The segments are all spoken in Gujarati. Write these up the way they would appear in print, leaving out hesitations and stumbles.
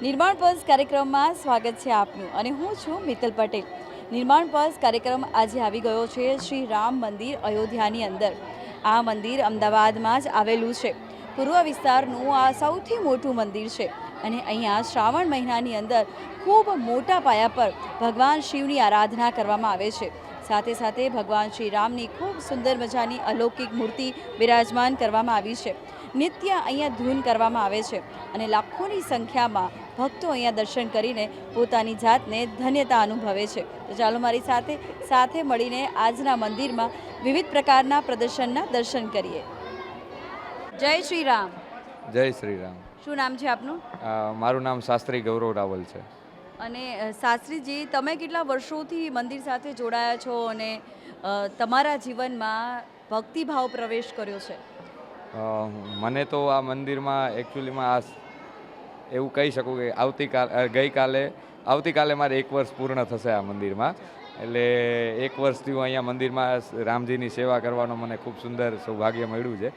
નિર્માણ પર્સ કાર્યક્રમમાં સ્વાગત છે આપનું અને હું છું મિત્તલ પટેલ। નિર્માણ પર્સ કાર્યક્રમ આજે આવી ગયો છે શ્રી રામ મંદિર અયોધ્યાની અંદર। આ મંદિર અમદાવાદમાં જ આવેલું છે। પૂર્વ વિસ્તારનું આ સૌથી મોટું મંદિર છે અને અહીંયા શ્રાવણ મહિનાની અંદર ખૂબ મોટા પાયા પર ભગવાન શિવની આરાધના કરવામાં આવે છે। સાથે સાથે ભગવાન શ્રી રામની ખૂબ સુંદર મજાની અલૌકિક મૂર્તિ બિરાજમાન કરવામાં આવી છે। નિત્ય અહીંયા ધૂન કરવામાં આવે છે અને લાખોની સંખ્યામાં ભક્તો અહીંયા દર્શન કરીને પોતાની જાતને ધન્યતા અનુભવે છે। તો ચાલો મારી સાથે મળીને આજના મંદિરમાં વિવિધ પ્રકારના પ્રદર્શનના દર્શન કરીએ। જય શ્રી રામ। જય શ્રી રામ। શું નામ છે આપનું? મારું નામ શાસ્ત્રી ગૌરવ રાવલ છે। અને શાસ્ત્રીજી, તમે કેટલા વર્ષોથી મંદિર સાથે જોડાયા છો અને તમારા જીવનમાં ભક્તિભાવ પ્રવેશ કર્યો છે? મને તો આ મંદિરમાં એકચ્યુઅલીમાં એવું કહી શકું કે આવતીકાલે મારે 1 વર્ષ પૂર્ણ થશે આ મંદિરમાં। એટલે 1 વર્ષથી હું અહીંયા મંદિરમાં રામજીની સેવા કરવાનો મને ખૂબ સુંદર સૌભાગ્ય મળ્યું છે।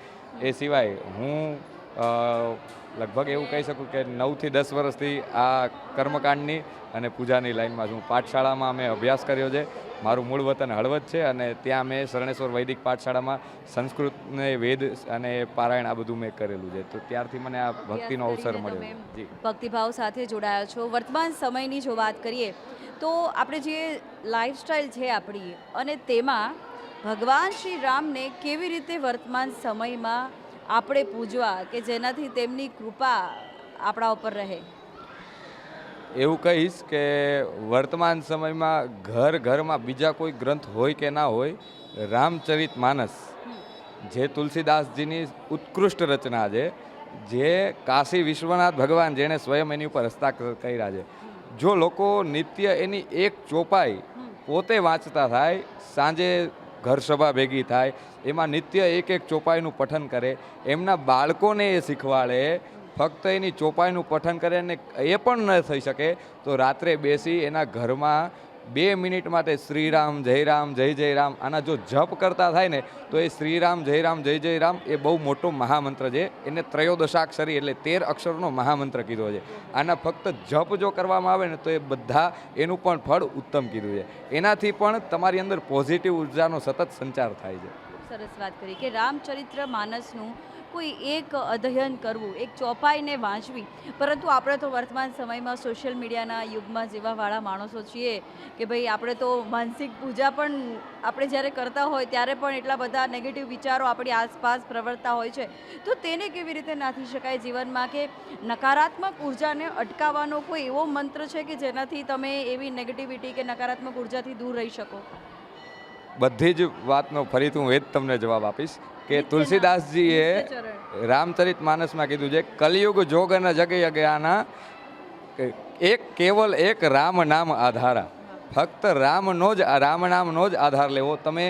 એ સિવાય હું લગભગ એવું કહી શકું કે 9 થી 10 વર્ષથી આ કર્મકાંડની અને પૂજાની લાઈનમાં છું। પાઠશાળામાં મેં અભ્યાસ કર્યો છે। મારું મૂળ વતન હળવદ છે અને ત્યાં મેં શરણેશ્વર વૈદિક પાઠશાળામાં સંસ્કૃત ને વેદ અને પારાયણ આ બધું મેં કરેલું છે। તો ત્યારથી મને આ ભક્તિનો અવસર મળ્યો। જી, ભક્તિભાવ સાથે જોડાયા છો। વર્તમાન સમયની જો વાત કરીએ તો આપણે જે લાઈફસ્ટાઈલ છે આપણી અને તેમાં ભગવાન શ્રી રામને કેવી રીતે વર્તમાન સમયમાં આપણે પૂજવા કે જેનાથી તેમની કૃપા આપણા ઉપર રહે? એવું કહીશ કે વર્તમાન સમયમાં ઘરમાં બીજા કોઈ ગ્રંથ હોય કે ના હોય, રામચરિત માનસ જે તુલસીદાસજીની ઉત્કૃષ્ટ રચના છે, જે કાશી વિશ્વનાથ ભગવાન જેણે સ્વયં એની ઉપર હસ્તાક્ષર કર્યા છે, જો લોકો નિત્ય એની એક ચોપાઈ પોતે વાંચતા થાય, સાંજે ઘર સભા ભેગી થાય, એમાં નિત્ય એક ચોપાઈનું પઠન કરે, એમના બાળકોને એ શીખવાડે, ફક્ત એની ચોપાઈનું પઠન કરે અને એ પણ ન થઈ શકે તો રાત્રે બેસી એના ઘરમાં 2 મિનિટ માટે શ્રીરામ જય રામ જય જય રામ આના જો જપ કરતા થાય ને તો એ શ્રીરામ જય રામ જય જય રામ એ બહુ મોટો મહામંત્ર છે। એને 13 એટલે 13 અક્ષરનો મહામંત્ર કીધો છે। આના ફક્ત જપ જો કરવામાં આવે ને તો એ બધા એનું પણ ફળ ઉત્તમ કીધું છે। એનાથી પણ તમારી અંદર પોઝિટિવ ઉર્જાનો સતત સંચાર થાય છે। સરસ વાત કરી કે રામચરિત્ર માનસનું કોઈ એક અધ્યયન કરવું, એક ચોપાઈને વાંચવી, પરંતુ આપણે તો વર્તમાન સમયમાં સોશિયલ મીડિયાના યુગમાં જેવાવાળા માણસો છીએ કે ભાઈ આપણે તો માનસિક પૂજા પણ આપણે જ્યારે કરતા હોય ત્યારે પણ એટલા બધા નેગેટિવ વિચારો આપણી આસપાસ પ્રવર્તતા હોય છે। તો તેને કેવી રીતે નાથી શકાય જીવનમાં કે નકારાત્મક ઉર્જાને અટકાવવાનો કોઈ એવો મંત્ર છે કે જેનાથી તમે એવી નેગેટિવિટી કે નકારાત્મક ઉર્જાથી દૂર રહી શકો? બધી જ વાતનો ફરીથી હું એ જ તમને જવાબ આપીશ કે તુલસીદાસજીએ રામચરિત માનસમાં કીધું છે, કલિયુગ જોગ અને જગ યજ્ઞાના કેવલ એક રામ નામ આધારા। ફક્ત રામ નામનો જ આધાર લેવો। તમે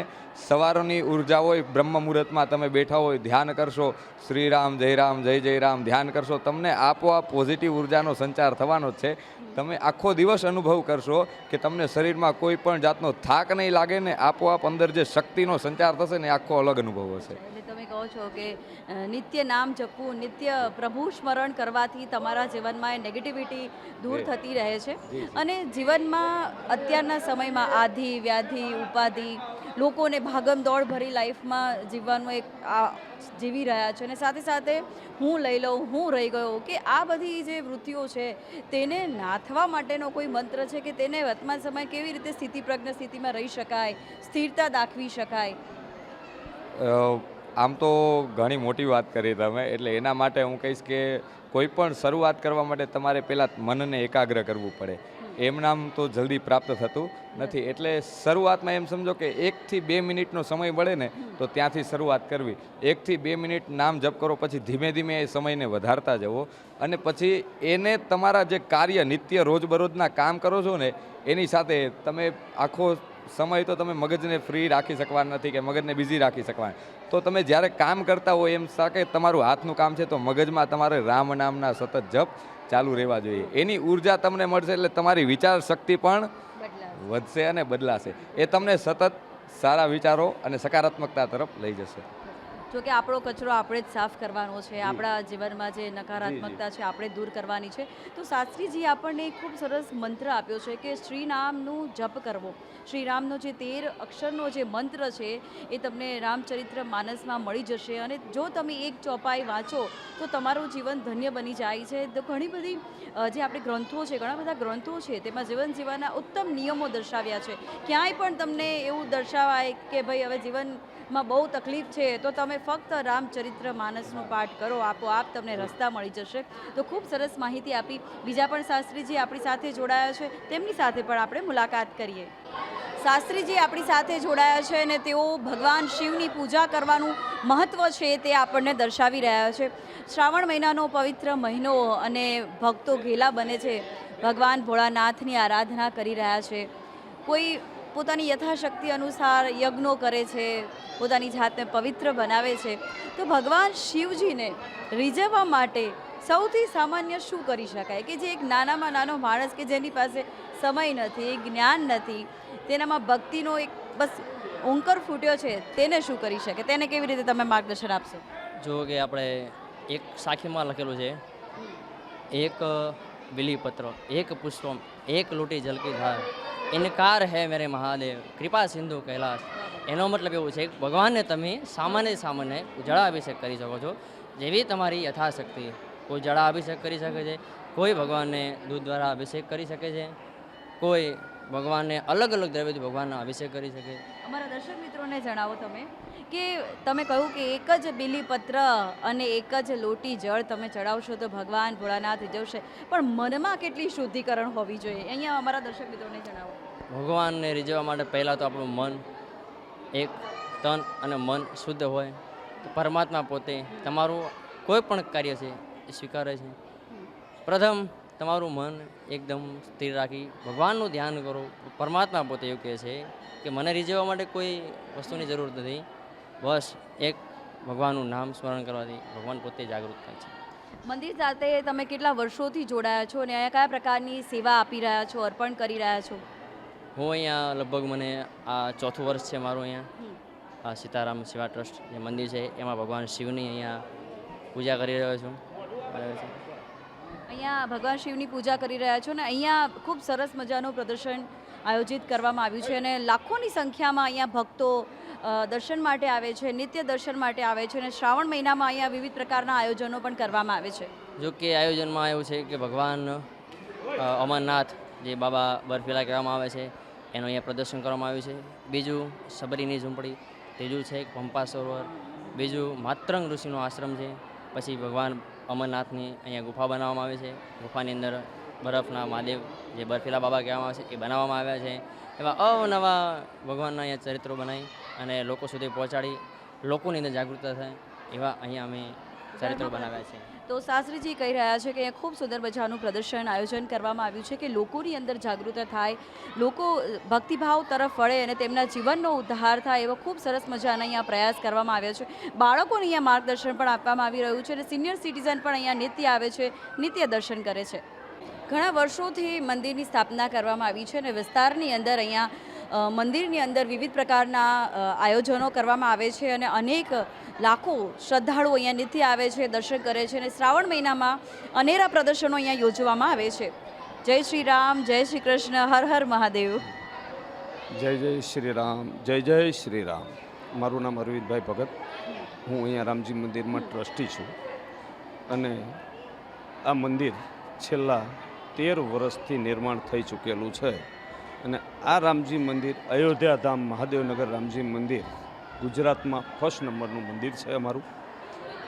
સવારની ઉર્જા હોય, બ્રહ્મ મુહૂર્તમાં તમે બેઠા હોય, ધ્યાન કરશો, શ્રીરામ જય જય રામ ધ્યાન કરશો, તમને આપોઆપ પોઝિટિવ ઉર્જાનો સંચાર થવાનો જ છે। તમે આખો દિવસ અનુભવ કરશો કે તમને શરીરમાં કોઈ પણ જાતનો થાક નહીં લાગે ને આપોઆપ અંદર જે શક્તિનો સંચાર થશે ને આખો અલગ અનુભવ હશે। એટલે તમે કહો છો કે નિત્ય નામ જપવું, નિત્ય પ્રભુ સ્મરણ કરવાથી તમારા જીવનમાં એ નેગેટિવિટી દૂર થતી રહે છે અને જીવનમાં અત્યારના સમયમાં આધિ વ્યાધિ ઉપાધિ લોકોને ભાગમદોડ ભરી લાઈફમાં જીવવાનું એક જીવી રહ્યા છે અને સાથે સાથે હું લઈ લઉં, હું રહી ગયો કે આ બધી જે વૃત્તિઓ છે તેને નાથવા માટેનો કોઈ મંત્ર છે કે તેને વર્તમાન સમય કેવી રીતે સ્થિતિપ્રજ્ઞ સ્થિતિમાં રહી શકાય, સ્થિરતા દાખવી શકાય? આમ તો ઘણી મોટી વાત કરી તમે, એટલે એના માટે હું કહીશ કે કોઈ પણ શરૂઆત કરવા માટે તમારે પહેલાં મનને એકાગ્ર કરવું પડે। એમ નામ તો જલ્દી પ્રાપ્ત થતું નથી। એટલે શરૂઆતમાં એમ સમજો કે 1 થી 2 મિનિટનો સમય મળે ને તો ત્યાંથી શરૂઆત કરવી। 1 થી 2 મિનિટ નામ જપ કરો, પછી ધીમે ધીમે એ સમયને વધારતા જવો અને પછી એને તમારા જે કાર્ય નિત્ય રોજબરોજના કામ કરો છો ને એની સાથે તમે આખો સમય તો તમે મગજને ફ્રી રાખી શકવાના નથી કે મગજને બિઝી રાખી શકવાના। તો તમે જ્યારે કામ કરતા હોય એમ સાથે તમારું હાથનું કામ છે તો મગજમાં તમારે રામ નામના સતત જપ ચાલુ રહેવા જોઈએ। એની ઉર્જા તમને મળશે એટલે તમારી વિચાર શક્તિ પણ વધશે અને બદલાશે। એ તમને સતત સારા વિચારો અને સકારાત્મકતા તરફ લઈ જશે। જો કે આપણો કચરો આપણે જ સાફ કરવાનો છે, આપણા જીવનમાં જે નકારાત્મકતા છે આપણે દૂર કરવાની છે. તો શાસ્ત્રીજી આપણને એક ખૂબ સરસ મંત્ર આપ્યો છે કે શ્રી નામનું જપ કરવો. શ્રીરામનો જે 13 અક્ષરનો જે મંત્ર છે એ તમને રામચરિત્ર માનસમાં મળી જશે, અને જો તમે એક ચોપાઈ વાંચો તો તમારું જીવન ધન્ય બની જાય છે. તો ઘણી બધી જે આપણે ગ્રંથો છે, ઘણા બધા ગ્રંથો છે, તેમાં જીવન જીવવાના ઉત્તમ નિયમો દર્શાવ્યા છે. ક્યાંય પણ તમને એવું દર્શાવાય કે ભાઈ હવે જીવનમાં બહુ તકલીફ છે તો તમે ફક્ત રામચરિત્ર માનસનો પાઠ કરો, આપોઆપ તમને રસ્તા મળી જશે. તો ખૂબ સરસ માહિતી આપી. બીજા પણ શાસ્ત્રીજી આપણી સાથે જોડાયા છે, તેમની સાથે પણ આપણે મુલાકાત કરીએ. શાસ્ત્રીજી આપણી સાથે જોડાયા છે અને તેઓ ભગવાન શિવની પૂજા કરવાનું મહત્ત્વ છે તે આપણને દર્શાવી રહ્યા છે. શ્રાવણ મહિનાનો પવિત્ર મહિનો અને ભક્તો ઘેલા બને છે, ભગવાન ભોળાનાથની આરાધના કરી રહ્યા છે. કોઈ પોતાની યથાશક્તિ અનુસાર યજ્ઞો કરે છે, પોતાની જાતને પવિત્ર બનાવે છે. તો ભગવાન શિવજીને રીઝવવા માટે સૌથી સામાન્ય શું કરી શકાય કે જે એક નાનામાં નાનો માણસ કે જેની પાસે સમય નથી, જ્ઞાન નથી, તેનામાં ભક્તિનો એક બસ ઓંકાર ફૂટ્યો છે, તેને શું કરી શકે? તેને કેવી રીતે તમે માર્ગદર્શન આપશો? જો કે આપણે એક સાખીમાં લખેલું છે, એક બિલીપત્ર, એક પુષ્પમ, એક લોટી જલકી ધાર, ઇનકાર હે મેરે મહાદેવ, કૃપા સિંધુ કૈલાસ. એનો મતલબ એવું છે કે ભગવાનને તમે સામાન્ય જળાભિષેક કરી શકો છો, જેવી તમારી યથાશક્તિ. કોઈ જળાભિષેક કરી શકે છે, કોઈ ભગવાનને દૂધ દ્વારા અભિષેક કરી શકે છે, કોઈ ભગવાનને અલગ અલગ દ્રવ્યથી ભગવાનનો અભિષેક કરી શકે. અમારા દર્શક મિત્રોને જણાવો તમે કે તમે કહ્યું કે એક જ બિલીપત્ર અને એક જ લોટી જળ તમે ચડાવશો તો ભગવાન ભોળાનાથ રીઝવશે, પણ મનમાં કેટલી શુદ્ધિકરણ હોવી જોઈએ? અહીંયા અમારા દર્શક મિત્રોને જણાવો. ભગવાનને રીઝવવા માટે પહેલાં તો આપણું મન, એક તન અને મન શુદ્ધ હોય તો પરમાત્મા પોતે તમારું કોઈ પણ કાર્ય છે એ સ્વીકારે છે. પ્રથમ તમારું મન એકદમ સ્થિર રાખી ભગવાનનું ધ્યાન કરો. પરમાત્મા પોતે એવું કહે છે કે મને રીઝવવા માટે કોઈ વસ્તુની જરૂર નથી, બસ એક ભગવાનનું નામ સ્મરણ કરવાથી ભગવાન પોતે જાગૃત થાય છે. મંદિર સાથે તમે કેટલા વર્ષોથી જોડાયા છો અને અહીંયા કયા પ્રકારની સેવા આપી રહ્યા છો, અર્પણ કરી રહ્યા છો? હું અહીંયા લગભગ મને આ 4થું વર્ષ છે મારું. અહીંયા આ સીતારામ સેવા ટ્રસ્ટ જે મંદિર છે એમાં ભગવાન શિવની અહીંયા પૂજા કરી રહ્યો છું. બરાબર છે. અહીંયા ભગવાન શિવની પૂજા કરી રહ્યા છો ને અહીંયા ખૂબ સરસ મજાનું પ્રદર્શન આયોજિત કરવામાં આવ્યું છે અને લાખોની સંખ્યામાં અહીંયા ભક્તો દર્શન માટે આવે છે, નિત્ય દર્શન માટે આવે છે અને શ્રાવણ મહિનામાં અહીંયા વિવિધ પ્રકારના આયોજનો પણ કરવામાં આવે છે. જો કે આયોજનમાં એવું છે કે ભગવાન અમરનાથ જે બાબા બરફીલા કહેવામાં આવે છે એનું અહીંયા પ્રદર્શન કરવામાં આવ્યું છે. બીજું સબરીની ઝૂંપડી, ત્રીજું છે પંપા સરોવર, બીજું માતરંગ ઋષિનો આશ્રમ છે. પછી ભગવાન અમરનાથની અહીંયા ગુફા બનાવવામાં આવી છે. ગુફાની અંદર બરફના મહાદેવ જે બરફીલા બાબા કહેવામાં આવે છે એ બનાવવામાં આવ્યા છે. એવા અવનવા ભગવાનના અહીંયા ચરિત્રો બનાવી અને લોકો સુધી પહોંચાડી લોકોની અંદર જાગૃતતા થાય એવા અહીંયા અમે ચરિત્રો બનાવ્યા છે. તો શાસ્ત્રીજી કહી રહ્યા છે કે અહીંયા ખૂબ સુંદર મજાનું પ્રદર્શન આયોજન કરવામાં આવ્યું છે કે લોકોની અંદર જાગૃતતા થાય, લોકો ભક્તિભાવ તરફ વળે અને તેમના જીવનનો ઉદ્ધાર થાય એવો ખૂબ સરસ મજાના અહીંયા પ્રયાસ કરવામાં આવ્યો છે. બાળકોને અહીંયા માર્ગદર્શન પણ આપવામાં આવી રહ્યું છે અને સિનિયર સિટીઝન પણ અહીંયા નિત્ય આવે છે, નિત્ય દર્શન કરે છે. ઘણા વર્ષોથી મંદિરની સ્થાપના કરવામાં આવી છે અને વિસ્તારની અંદર અહીંયા મંદિરની અંદર વિવિધ પ્રકારના આયોજનો કરવામાં આવે છે અને અનેક લાખો શ્રદ્ધાળુઓ અહીંયા નિત્ય આવે છે, દર્શન કરે છે અને શ્રાવણ મહિનામાં અનેરા પ્રદર્શનો અહીંયા યોજવામાં આવે છે. જય શ્રી રામ, જય શ્રી કૃષ્ણ, હર હર મહાદેવ. જય જય શ્રી રામ, જય જય શ્રી રામ. મારું નામ અરવિંદભાઈ ભગત. હું અહીંયા રામજી મંદિરમાં ટ્રસ્ટી છું અને આ મંદિર છેલ્લા 13 વર્ષથી નિર્માણ થઈ ચૂકેલું છે અને આ રામજી મંદિર અયોધ્યા ધામ મહાદેવનગર રામજી મંદિર ગુજરાતમાં ફર્સ્ટ નંબરનું મંદિર છે અમારું.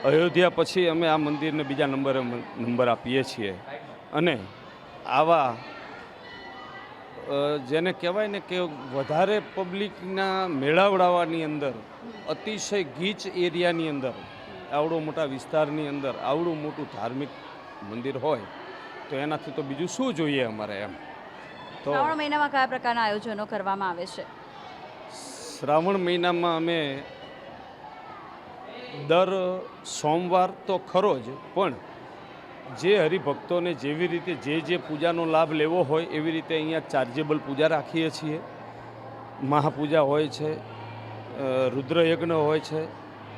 અયોધ્યા પછી અમે આ મંદિરને બીજા નંબર આપીએ છીએ અને આવા જેને કહેવાય ને કે વધારે પબ્લિકના મેળાવડાવવાની અંદર અતિશય ગીચ એરિયાની અંદર આવડો મોટા વિસ્તારની અંદર આવડું મોટું ધાર્મિક મંદિર હોય તો એનાથી તો બીજું શું જોઈએ અમારે એમ. તો શ્રાવણ મહિનામાં કયા પ્રકારના આયોજનો કરવામાં આવે છે? શ્રાવણ મહિનામાં અમે દર સોમવાર તો ખરો જ, પણ જે હરિભક્તોને જેવી રીતે જે પૂજાનો લાભ લેવો હોય એવી રીતે અહીંયા ચાર્જેબલ પૂજા રાખીએ છીએ. મહાપૂજા હોય છે, રુદ્રયજ્ઞ હોય છે,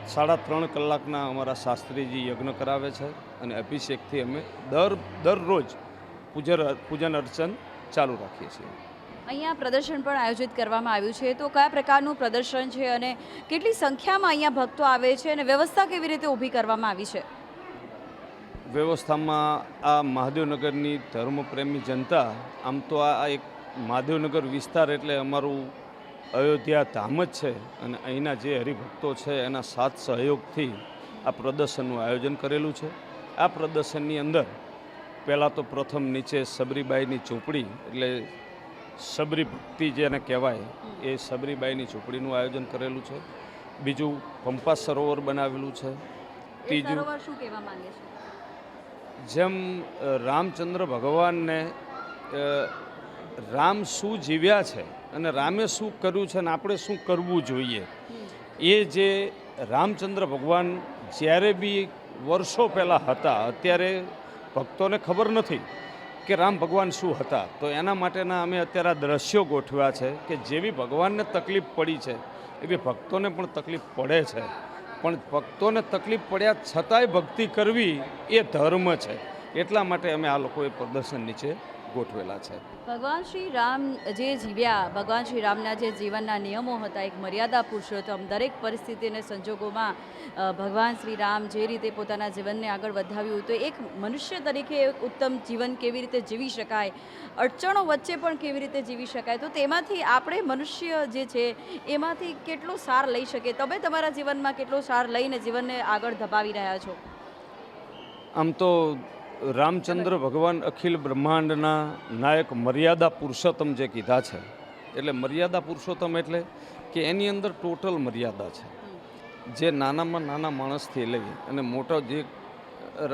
3.5 કલાકના અમારા શાસ્ત્રીજી યજ્ઞ કરાવે છે અને અભિષેકથી અમે દરરોજ પૂજન અર્ચન ચાલુ રાખીએ છીએ. અહીંયા પ્રદર્શન પણ આયોજિત કરવામાં આવ્યું છે, તો કયા પ્રકારનું પ્રદર્શન છે અને કેટલી સંખ્યામાં અહીંયા ભક્તો આવે છે અને વ્યવસ્થા કેવી રીતે ઊભી કરવામાં આવી છે? વ્યવસ્થામાં આ મહાદેવનગરની ધર્મપ્રેમી જનતા, આમ તો આ એક મહાદેવનગર વિસ્તાર એટલે અમારું અયોધ્યા ધામ જ છે અને અહીંના જે હરિભક્તો છે એના સાથ સહયોગથી આ પ્રદર્શનનું આયોજન કરેલું છે. આ પ્રદર્શનની અંદર પહેલાં તો પ્રથમ નીચે સબરીબાઈની ઝૂંપડી એટલે સબરી ભક્તિ જેને કહેવાય એ સબરીબાઈની ઝૂંપડીનું આયોજન કરેલું છે. બીજું પંપા સરોવર બનાવેલું છે. ત્રીજું શું કહેવા માંગે છે? જેમ રામચંદ્ર ભગવાનને રામ શું જીવ્યા છે અને રામે શું કર્યું છે અને આપણે શું કરવું જોઈએ, એ જે રામચંદ્ર ભગવાન જ્યારે બી વર્ષો પહેલાં હતા, અત્યારે ભક્તોને ખબર નથી કે રામ ભગવાન શું હતા. તો એના માટેના અમે અત્યારે આ દ્રશ્યો ગોઠવ્યા છે કે જેવી ભગવાનને તકલીફ પડી છે એવી ભક્તોને પણ તકલીફ પડે છે, પણ ભક્તોને તકલીફ પડ્યા છતાંય ભક્તિ કરવી એ ધર્મ છે. એટલા માટે અમે આ લોકોએ પ્રદર્શન નીચે ગોઠવેલા છે. ભગવાન શ્રી રામ જે જીવ્યા, ભગવાન શ્રી રામના જે જીવનના નિયમો હતા, એક મર્યાદા પુરુષોત્તમ, દરેક પરિસ્થિતિ અને સંજોગોમાં ભગવાન શ્રી રામ જે રીતે પોતાના જીવનને આગળ વધાવ્યું, તો એક મનુષ્ય તરીકે એક ઉત્તમ જીવન કેવી રીતે જીવી શકાય, અડચણો વચ્ચે પણ કેવી રીતે જીવી શકાય, તો તેમાંથી આપણે મનુષ્ય જે છે એમાંથી કેટલો સાર લઈ શકીએ. તમે તમારા જીવનમાં કેટલો સાર લઈને જીવનને આગળ ધપાવી રહ્યા છો? આમ તો રામચંદ્ર ભગવાન અખિલ બ્રહ્માંડના નાયક મર્યાદા પુરુષોત્તમ જે કીધા છે, એટલે મર્યાદા પુરુષોત્તમ એટલે કે એની અંદર ટોટલ મર્યાદા છે. જે નાનામાં નાના માણસથી લઈ અને મોટા જે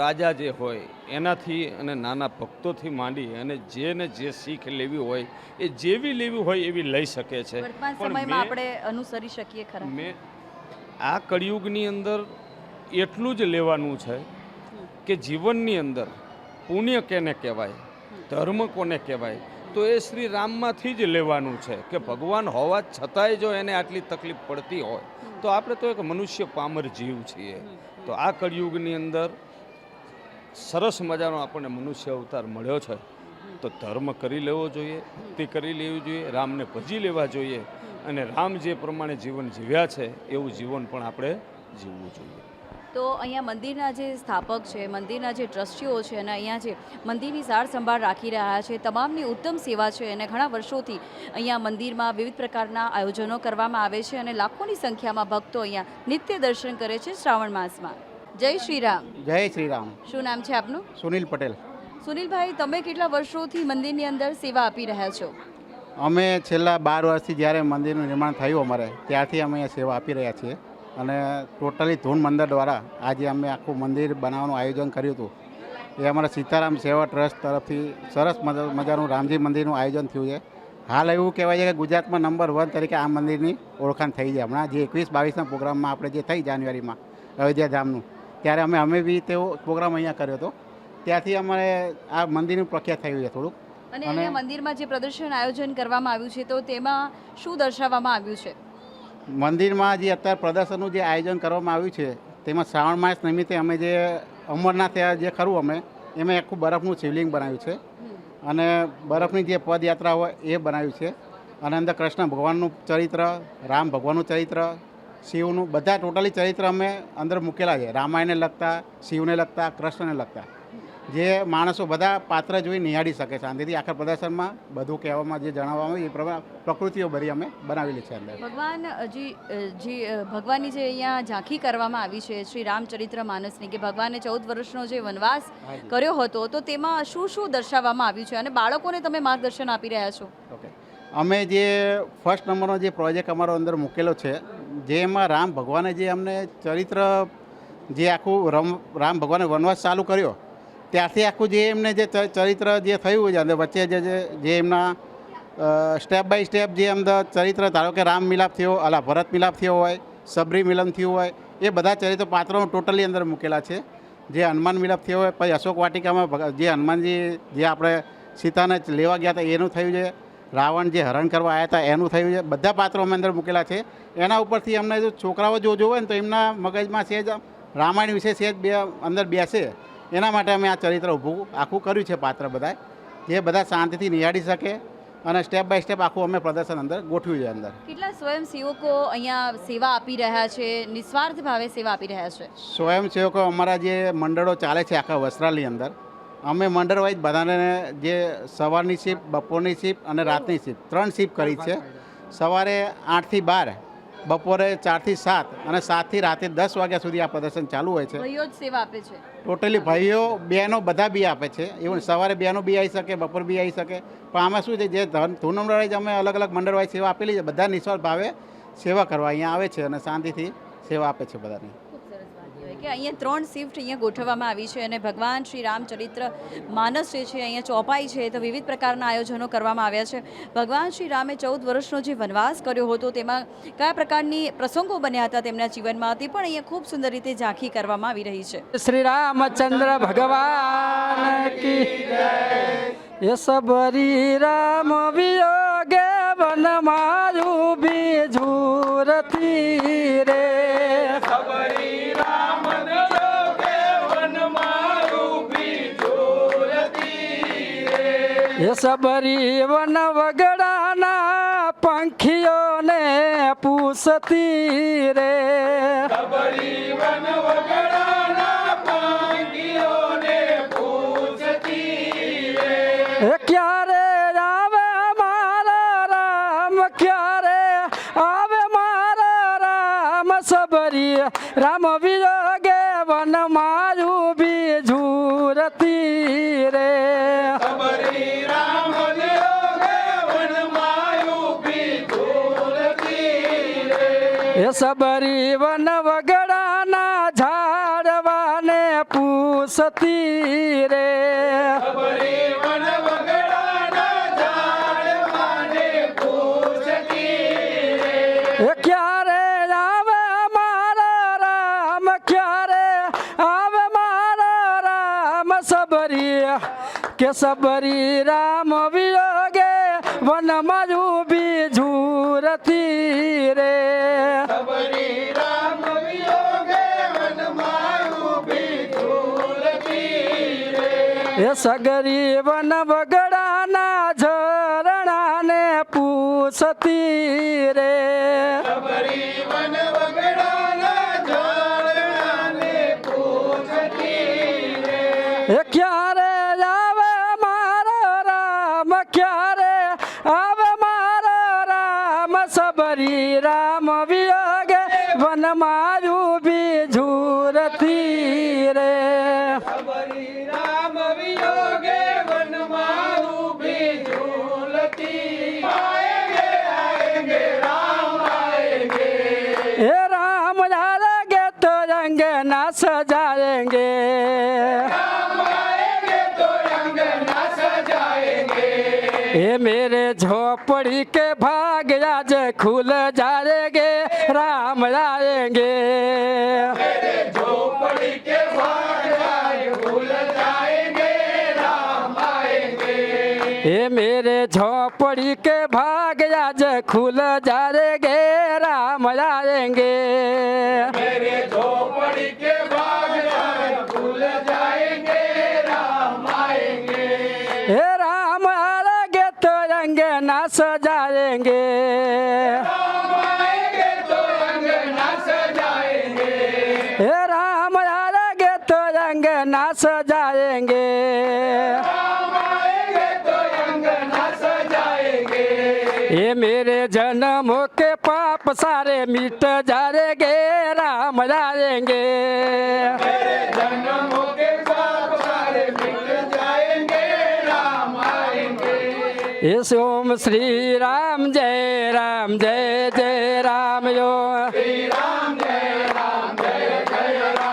રાજા જે હોય એનાથી અને નાના ભક્તોથી માંડી અને જેને જે શીખ લેવી હોય એ જેવી લેવી હોય એવી લઈ શકે છે. વર્તમાન સમયમાં આપણે અનુસરી શકીએ ખરા? મેં આ કળિયુગની અંદર એટલું જ લેવાનું છે કે જીવનની અંદર પુણ્ય કેને કહેવાય, ધર્મ કોને કહેવાય, તો એ શ્રી રામમાંથી જ લેવાનું છે કે ભગવાન હોવા છતાંય જો એને આટલી તકલીફ પડતી હોય તો આપણે તો એક મનુષ્ય પામર જીવ છીએ. તો આ કળિયુગની અંદર સરસ મજાનો આપણને મનુષ્ય અવતાર મળ્યો છે, તો ધર્મ કરી લેવો જોઈએ, ભક્તિ કરી લેવી જોઈએ, રામને ભજી લેવા જોઈએ અને રામ જે પ્રમાણે જીવન જીવ્યા છે એવું જીવન પણ આપણે જીવવું જોઈએ. તો અહીંયા મંદિરના જે સ્થાપક છે, મંદિરના જે ટ્રસ્ટીઓ છે અને અહીંયા જે મંદિરની સાર સંભાળ રાખી રહ્યા છે, તમામની ઉત્તમ સેવા છે અને ઘણા વર્ષોથી અહીંયા મંદિરમાં વિવિધ પ્રકારના આયોજનો કરવામાં આવે છે અને લાખોની સંખ્યામાં ભક્તો અહીંયા નિત્ય દર્શન કરે છે શ્રાવણ માસમાં. જય શ્રી રામ. જય શ્રી રામ. શું નામ છે આપનું? સુનિલ પટેલ. સુનિલભાઈ, તમે કેટલા વર્ષોથી મંદિરની અંદર સેવા આપી રહ્યા છો? અમે છેલ્લા 12 વર્ષથી જ્યારે મંદિરનું નિર્માણ થયું અમારે ત્યારથી અમે અહીંયા સેવા આપી રહ્યા છીએ અને ટોટલી ધૂન મંદિર દ્વારા આજે અમે આખું મંદિર બનાવવાનું આયોજન કર્યું હતું. એ અમારા સીતારામ સેવા ટ્રસ્ટ તરફથી સરસ મજાનું રામજી મંદિરનું આયોજન થયું છે. હાલ એવું કહેવાય છે કે ગુજરાતમાં નંબર 1 તરીકે આ મંદિરની ઓળખાણ થઈ જાય. હમણાં જે 21-22ના પ્રોગ્રામમાં આપણે જે થઈ જાન્યુઆરીમાં અયોધ્યા ધામનું, ત્યારે અમે બી તેવો પ્રોગ્રામ અહીંયા કર્યો હતો. ત્યાંથી અમારે આ મંદિરનું પ્રખ્યાત થયું છે થોડુંક. અને અહીંયા મંદિરમાં જે પ્રદર્શન આયોજન કરવામાં આવ્યું છે, તો તેમાં શું દર્શાવવામાં આવ્યું છે? મંદિરમાં જે અત્યારે પ્રદર્શનનું જે આયોજન કરવામાં આવ્યું છે તેમાં શ્રાવણ માસ નિમિત્તે અમે જે અમરનાથ જે ખરું અમે એમાં આખું બરફનું શિવલિંગ બનાવ્યું છે અને બરફની જે પદયાત્રા હોય એ બનાવ્યું છે અને અંદર કૃષ્ણ ભગવાનનું ચરિત્ર, રામ ભગવાનનું ચરિત્ર, શિવનું બધા ટોટલી ચરિત્ર અમે અંદર મૂકેલા છે. રામાયણને લગતા, શિવને લગતા, કૃષ્ણને લગતા, જે માણસો બધા પાત્ર જોઈ નિહાળી શકે શાંતિથી. આખા પ્રદર્શનમાં બધું કહેવામાં જે જણાવવામાં એ પ્રમાણે પ્રકૃતિઓ બધી અમે બનાવેલી છે અંદર. ભગવાનની જે અહીંયા ઝાંખી કરવામાં આવી છે શ્રી રામચરિત્ર માનસની, કે ભગવાને 14 વર્ષનો જે વનવાસ કર્યો હતો, તો તેમાં શું શું દર્શાવવામાં આવ્યું છે અને બાળકોને તમે માર્ગદર્શન આપી રહ્યા છો? ઓકે, અમે જે ફર્સ્ટ નંબરનો જે પ્રોજેક્ટ અમારો અંદર મૂકેલો છે, જેમાં રામ ભગવાને જે અમને ચરિત્ર, જે આખું રામ ભગવાને વનવાસ ચાલુ કર્યો ત્યારથી આખું જે એમને જે ચરિત્ર જે થયું છે અંદર વચ્ચે જે એમના સ્ટેપ બાય સ્ટેપ જે અંદર ચરિત્ર, ધારો કે રામ મિલાપ થયો, ભરત મિલાપ થયો હોય, સબરી મિલન થયું હોય, એ બધા ચરિત્ર પાત્રો ટોટલી અંદર મૂકેલા છે. જે હનુમાન મિલાપ થયો હોય, પછી અશોક વાટિકામાં જે હનુમાનજી જે આપણે સીતાને લેવા ગયા હતા એનું થયું છે, રાવણ જે હરણ કરવા આવ્યા હતા એનું થયું છે. બધા પાત્રો અમે અંદર મૂકેલા છે. એના ઉપરથી અમને જો છોકરાઓ જો જોવે ને તો એમના મગજમાં સહેજ રામાયણ વિશે સહેજ બે અંદર બેસે એના માટે અમે આ ચરિત્ર ઊભું આખું કર્યું છે. પાત્ર બધા જે બધા શાંતિથી નિહાળી શકે અને સ્ટેપ બાય સ્ટેપ આખું અમે પ્રદર્શન અંદર ગોઠવ્યું છે. અંદર કેટલા સ્વયંસેવકો અહીંયા સેવા આપી રહ્યા છે, નિસ્વાર્થ ભાવે સેવા આપી રહ્યા છે? સ્વયંસેવકો અમારા જે મંડળો ચાલે છે આખા વસ્ત્રાલની અંદર, અમે મંડળ વાઇઝ બધાને જે સવારની શિફ્ટ, બપોરની શિફ્ટ અને રાતની શિફ્ટ 3 શિફ્ટ કરી છે. સવારે 8 થી 12, બપોરે 4 થી 7 અને 7 થી રાતે 10 વાગ્યા સુધી આ પ્રદર્શન ચાલુ હોય છે. ભાઈઓ જ સેવા આપે છે? ટોટલી ભાઈઓ બહેનો બધા બી આપે છે. એવું સવારે બહેનો બી આવી શકે, બપોર બી આવી શકે. પણ આમાં શું છે, જે ધૂન વાઇઝ અમે અલગ અલગ મંડળ વાઇઝ સેવા આપેલી છે. બધા નિસ્વાર્થ ભાવે સેવા કરવા અહીંયા આવે છે અને શાંતિથી સેવા આપે છે બધાની. ખૂબ સરસ વાત કહેવાય કે અહીંયા 3 શિફ્ટ અહીંયા ગોઠવવામાં આવી છે અને ભગવાન શ્રી રામચરિત્ર માનસ જે છે અહીંયા ચોપાઈ છે તો વિવિધ પ્રકારના આયોજનો કરવામાં આવ્યા છે. ભગવાન શ્રી રામે 14 વર્ષનો જે વનવાસ કર્યો હતો તેમાં કયા પ્રકારની પ્રસંગો બન્યા હતા તેમના જીવનમાં તે પણ અહીંયા ખૂબ સુંદર રીતે ઝાંખી કરવામાં આવી રહી છે. श्री रामचंद्र भगवान की ये सबरी राम वियोगे वन मारू बीझूरती रे ये सबरी वन वगड़ाना पंखियों ने पूछती रे क्यारे आवे मारा राम, क्यारे आवे मारा राम, सबरी राम वियोगे वन मारू बीझूरती रे ये सबरी वन वगड़ाना झाड़वाने पूछती रे क्यारे आवे मारा राम, क्यारे आवे मारा राम, सबरी के सबरी राम वियोगे वन मारू बीझूरती रे ये सगरी वन बगड़ाना झरना ने पूछती रे क्यारे आवे मारा राम, क्यारे आवे मारा राम, सबरी राम वियोगे वन मारू बीझूरती रे हे राम जाएंगे तो रंग ना सजाएंगे, ये मेरे झोपड़ी के भाग आज खुल जाएंगे, राम आएंगे ये मेरे झोपड़ी के भाग आज खुल जाएंगे, राम आएंगे हे राम आएंगे तो रंग ना सजाएंगे, हे राम आएंगे तो रंग ना सजाएंगे ये मेरे जन्मों के पाप सारे मिट जाएंगे, राम आएंगे इस ओम श्री राम जय राम जय जय राम यो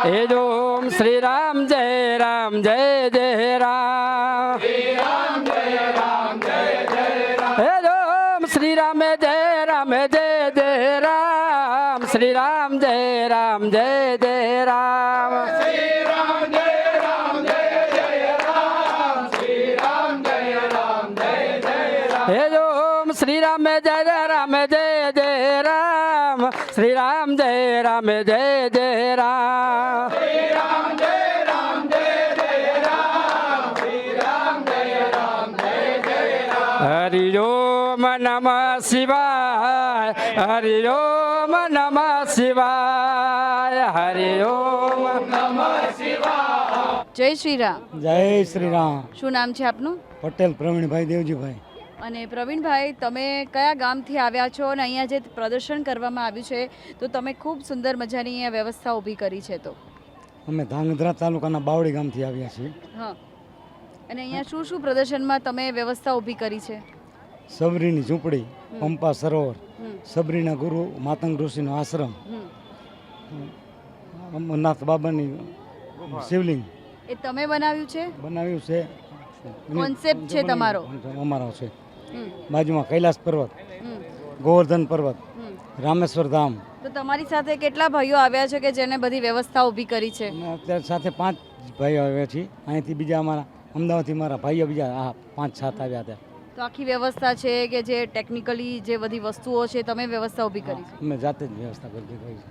हे ओम श्री राम जय राम जय जय राम हे ओम श्री राम जय जय राम, श्री राम जय जय राम हे જય રામ શ્રી રામ જય રામ હરિ ઓમ નમઃ શિવાય હરિ ઓમ નમઃ શિવાય હરિ ઓમ જય શ્રી રામ. જય શ્રી રામ. શું નામ છે આપનું? પટેલ પ્રવીણભાઈ દેવજીભાઈ. અને પ્રવીણભાઈ, તમે કયા ગામથી આવ્યા છો અને અહીંયા જે પ્રદર્શન કરવામાં આવ્યું છે તો તમે ખૂબ સુંદર મજાની અહીંયા વ્યવસ્થા ઊભી કરી છે તો અમે ધાંગધ્રા તાલુકાના બાવડી ગામથી આવ્યા છીએ. હા, અને અહીંયા શું શું પ્રદર્શનમાં તમે વ્યવસ્થા ઊભી કરી છે? સબરીની ઝૂંપડી, પંપા સરોવર, હમ, સબરીના ગુરુ માતંગ ઋષિનો આશ્રમ, હમ. અમરનાથ બાબાની શિવલિંગ એ તમે બનાવ્યું છે? બનાવ્યું છે. Concept છે તમારો? અમારો છે. હમ, બાજુમાં કૈલાસ પર્વત, હમ, ગોવર્ધન પર્વત, હમ. રામેશ્વર ધામ. તો તમારી સાથે કેટલા ભાઈઓ આવ્યા છે કે જેને બધી વ્યવસ્થા ઊભી કરી છે? અમે અત્યારે સાથે 5 ભાઈઓ આવ્યા છીએ. અહીંથી બીજા અમારા અમદાવાદથી મારા ભાઈઓ બીજા 5-7 આવ્યા હતા. તો આખી વ્યવસ્થા છે કે જે ટેકનિકલી જે બધી વસ્તુઓ છે તમે વ્યવસ્થા ઊભી કરી છે? અમે જાતે જ વ્યવસ્થા કરી દીધી છે.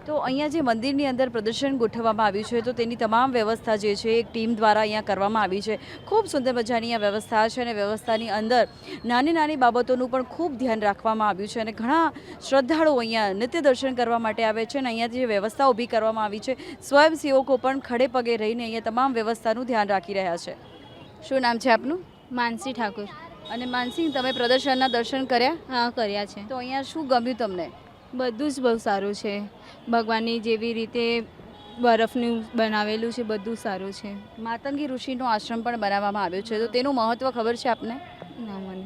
તો અહીંયા જે મંદિરની અંદર પ્રદર્શન ગોઠવવામાં આવ્યું છે તો તેની તમામ વ્યવસ્થા જે છે એક ટીમ દ્વારા અહીંયા કરવામાં આવી છે. ખૂબ સુંદર મજાની આ વ્યવસ્થા છે અને વ્યવસ્થાની અંદર નાની નાની બાબતોનું પણ ખૂબ ધ્યાન રાખવામાં આવ્યું છે અને ઘણા શ્રદ્ધાળુઓ અહીંયા નિત્ય દર્શન કરવા માટે આવે છે અને અહીંયા જે વ્યવસ્થા ઊભી કરવામાં આવી છે સ્વયંસેવકો પણ ખડે પગે રહીને અહીંયા તમામ વ્યવસ્થાનું ધ્યાન રાખી રહ્યા છે. શું નામ છે આપનું? માનસી ઠાકુર. અને માનસિંહ, તમે પ્રદર્શનના દર્શન કર્યા? હા, કર્યા છે. તો અહીંયા શું ગમ્યું તમને? બધું જ બહુ સારું છે. ભગવાનની જેવી રીતે બરફનું બનાવેલું છે બધું સારું છે. માતંગી ઋષિનો આશ્રમ પણ બનાવવામાં આવ્યો છે તો તેનું મહત્વ ખબર છે આપને? ના મને.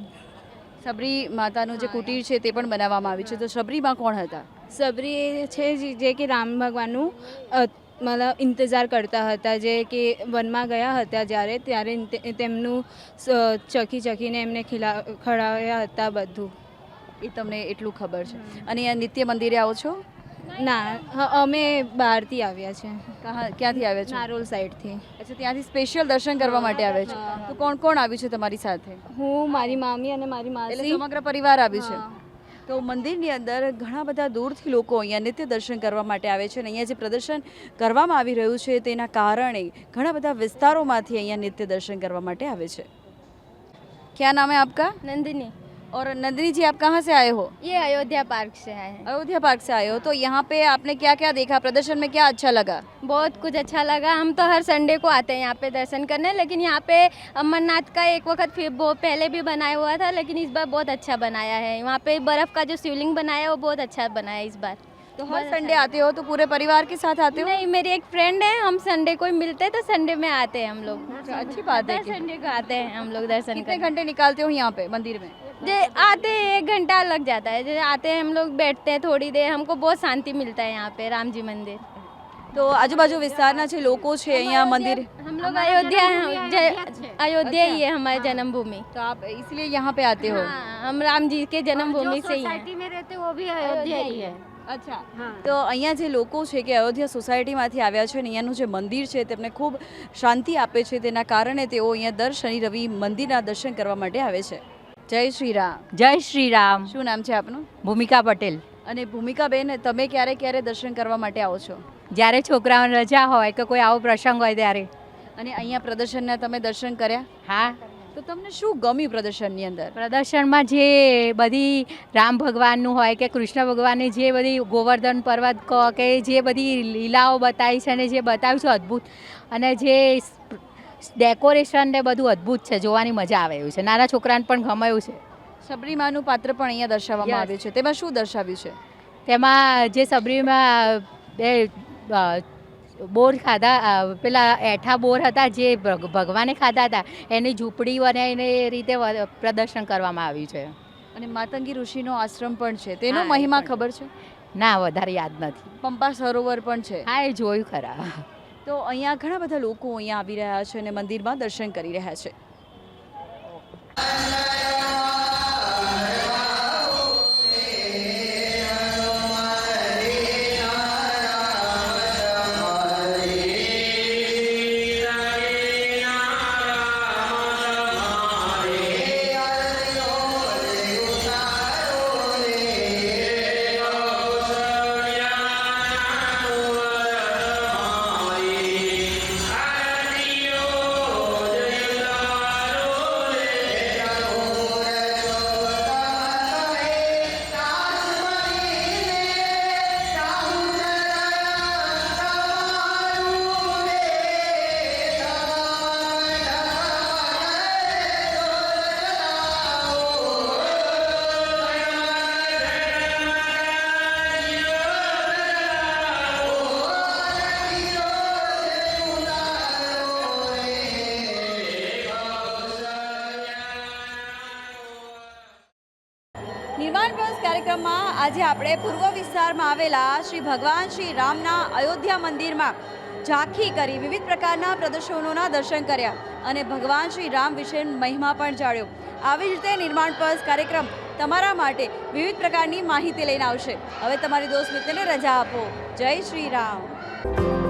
સબરી માતાનું જે કુટીર છે તે પણ બનાવવામાં આવ્યું છે. તો સબરીમાં કોણ હતા? સબરી એ છે જે કે રામ ભગવાનનું મતલબ ઇંતજાર કરતા હતા, જે કે વનમાં ગયા હતા ત્યારે તેમનું ચખીને એમને ખવડાવ્યા હતા બધું. એ તમને એટલું ખબર છે. અને અહીંયા નિત્ય મંદિરે આવો છો? ના, અમે બહારથી આવ્યા છે. ક્યાંથી આવ્યા છો? નારોલ સાઈડથી. અચ્છા, ત્યાંથી સ્પેશિયલ દર્શન કરવા માટે આવે છે. તો કોણ કોણ આવ્યું છે તમારી સાથે? હું, મારી મામી અને મારી એટલે માસી. સમગ્ર પરિવાર આવ્યું છે. તો મંદિરની અંદર ઘણા બધા દૂરથી લોકો અહીંયા નિત્ય દર્શન કરવા માટે આવે છે અને અહીંયા જે પ્રદર્શન કરવામાં આવી રહ્યું છે તેના કારણે ઘણા બધા વિસ્તારોમાંથી અહીંયા નિત્ય દર્શન કરવા માટે આવે છે. क्या नाम है आपका? नंदिनी. और नंदिनी जी, आप कहाँ से आए हो? ये अयोध्या पार्क से आए हैं. अयोध्या पार्क से आए हो. तो यहाँ पे आपने क्या क्या देखा? प्रदर्शन में क्या अच्छा लगा? बहुत कुछ अच्छा लगा. हम तो हर संडे को आते हैं यहाँ पे दर्शन करने, लेकिन यहाँ पे अमरनाथ का एक वक्त फिर वो पहले भी बनाया हुआ था, लेकिन इस बार बहुत अच्छा बनाया है. वहाँ पे बर्फ़ का जो शिवलिंग बनाया है वो बहुत अच्छा बनाया है इस बार. तो हर संडे आते हो? तो पूरे परिवार के साथ आते हो? नहीं, मेरी एक फ्रेंड है, हम संडे को ही मिलते हैं तो संडे में आते हैं हम लोग. अच्छी बात है. संडे को आते हैं हम लोग दर्शन कितने करने. घंटे निकालते हो यहाँ पे मंदिर में? जे आते हैं 1 घंटा लग जाता है. जैसे आते हैं हम लोग, बैठते हैं थोड़ी देर, हमको बहुत शांति मिलता है यहाँ पे राम जी मंदिर. तो આજુબાજુ વિસ્તારના જે લોકો છે અહીંયા મંદિર, हम लोग अयोध्या अयोध्या ही है हमारी जन्मभूमि. तो आप इसलिए यहाँ पे आते हो? हाँ, हम राम जी के जन्मभूमि से ही हैं. में रहते वो भी अयोध्या ही है. અચ્છા. તો અહીંયા જે લોકો છે કે અયોધ્યા સોસાયટીમાંથી આવ્યા છે અને અહીંયાનું જે મંદિર છે તેમને ખૂબ શાંતિ આપે છે, તેના કારણે તેઓ અહીંયા દર શનિ રવિ મંદિરના દર્શન કરવા માટે આવે છે. જય શ્રી રામ. જય શ્રી રામ. શું નામ છે આપનું? ભૂમિકા પટેલ. અને ભૂમિકાબેન, તમે ક્યારે ક્યારે દર્શન કરવા માટે આવો છો? જ્યારે છોકરાઓને રજા હોય કે કોઈ આવો પ્રસંગ હોય ત્યારે. અને અહીંયા પ્રદર્શનના તમે દર્શન કર્યા? હા, તો તમને શું ગમ્યું પ્રદર્શનની અંદર? પ્રદર્શનમાં જે બધી રામ ભગવાનનું હોય કે કૃષ્ણ ભગવાનની જે બધી ગોવર્ધન પર્વત કહો કે જે બધી લીલાઓ બતાવી છે અને જે બતાવ્યું છે અદ્ભુત, અને જે ડેકોરેશન ને બધું અદ્ભુત છે, જોવાની મજા આવે એવું છે. નાના છોકરાને પણ ગમાયું છે. સબરીમાનું પાત્ર પણ અહીંયા દર્શાવવામાં Yes. આવ્યું છે. તેમાં શું દર્શાવ્યું છે? તેમાં જે સબરીમાં બોર ખાધા, પેલા એઠા બોર હતા જે ભગવાને ખાધા હતા, એની ઝૂંપડી અને એ રીતે પ્રદર્શન કરવામાં આવ્યું છે. અને માતંગી ઋષિનો આશ્રમ પણ છે, તેનો હા, એ મહિમા પણ. ખબર છે? ના, વધારે યાદ નથી. પંપા સરોવર પણ છે. હા, એ જોયું ખરા. તો અહીંયા ઘણા બધા લોકો અહીંયા આવી રહ્યા છે અને મંદિરમાં દર્શન કરી રહ્યા છે. કાર્યક્રમમાં આજે આપણે પૂર્વ વિસ્તારમાં આવેલા શ્રી ભગવાન શ્રી રામના અયોધ્યા મંદિરમાં ઝાંખી કરી વિવિધ પ્રકારના પ્રદર્શનોના દર્શન કર્યા અને ભગવાન શ્રી રામ વિશે મહિમા પણ જાણ્યો. આવી જ રીતે નિર્માણ પર્સ કાર્યક્રમ તમારા માટે વિવિધ પ્રકારની માહિતી લઈને આવશે. હવે તમારી દોસ્ત મિત્રને રજા આપો. જય શ્રી રામ.